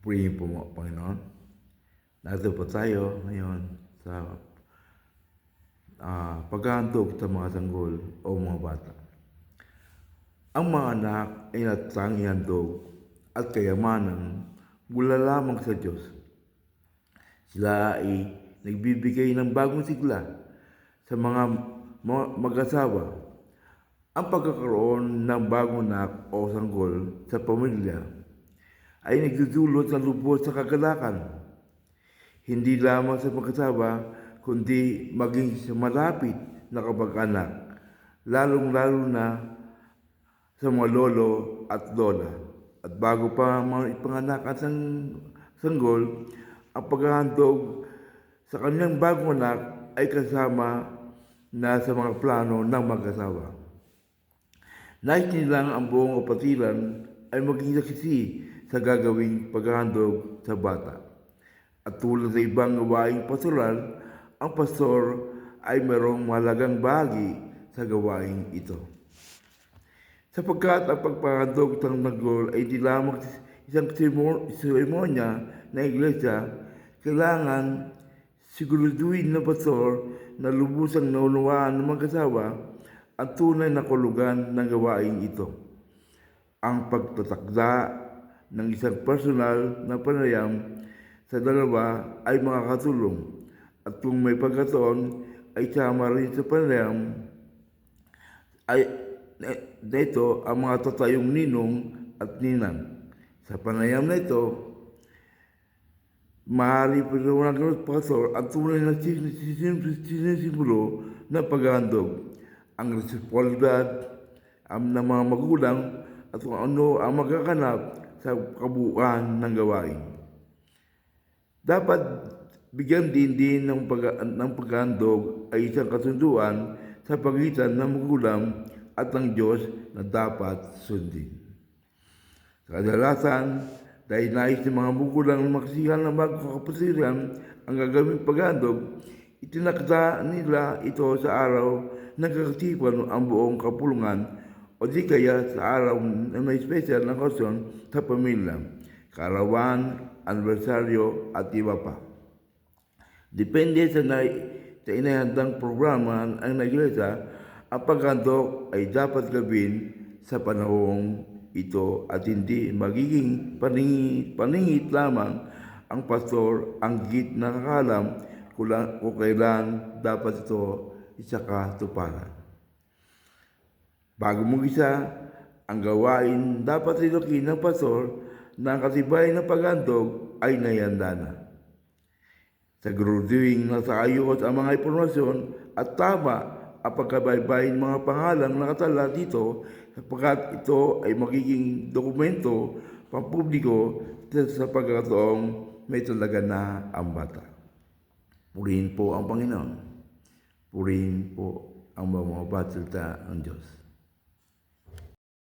Purihin po mo, Panginoon. Narito po tayo ngayon sa paghahandog sa mga sanggol o mga bata. Ang mga anak ay natatanging handog at kayamanan mula lamang sa Diyos. Sila ay nagbibigay ng bagong sigla sa mga mag-asawa. Ang pagkakaroon ng bagong anak o sanggol sa pamilya ay nagdudulot ng lubos sa kagalakan. Hindi lamang sa mag-asawa, kundi maging sa malapit na kamag-anak, lalong-lalo na sa mga lolo at lola. At bago pa ipanganak ang sanggol, ang paghahandog sa kanyang bagong anak ay kasama na sa mga plano ng mag-asawa. Nais nilang ang buong kapatiran ay maging saksi sa gagawing paghahandog sa bata. At tulad sa ibang gawaing pastoral, ang pastor ay mayroong mahalagang bahagi sa gawaing ito. Sapagkat ang pagpahandog ng sanggol ay di lamang isang seremonya ng iglesia, kailangan siguraduhin ng pastor na lubusang naunawaan ng mag-asawa ang tunay na kahulugan ng gawaing ito. Ang pagtatakda ng isang personal na panayam sa dalawa ay makakatulong, at kung may pagkataon ay sama rin sa panayam ay ito ang mga tatayong ninong at ninang. Sa panayam na ito, maaari pinawagan ng pastor ang tunay na sinisimbolo ng paghahandog, ang responsibilidad ng mga magulang at kung ano ang magaganap sa kabuuan ng gawain. Dapat bigyan din ng paghahandog ay isang kasunduan sa pagitan ng magulang at ng Diyos na dapat sundin. Kadalasan, dahil nais ng mga magulang maksihan ng magkakapatiran ang gagawing paghahandog, itinakda nila ito sa araw ng kakatipan ang buong kapulungan o di kaya sa araw na may special na okasyon sa pamilya, kaarawan, anibersaryo at iba pa. Depende sa inahandang programa ang iglesia, ang paghandog ay dapat gawin sa panahong ito at hindi magiging paningit lamang ang pastor ang git nakakalam kung kailan dapat ito isakatuparan. Bago mag-isa ang gawain, dapat lilukin ng pastor na ang katibay ng paghandog ay nahihanda na. Siguraduhin na sa ayos ang mga impormasyon at tama ang pagkabaybay ng mga pangalan na nakatala dito sapagkat ito ay magiging dokumento pampubliko sa pagkakataong may talaga na ang bata. Purihin po ang Panginoon. Purihin po ang mga salita ng Diyos.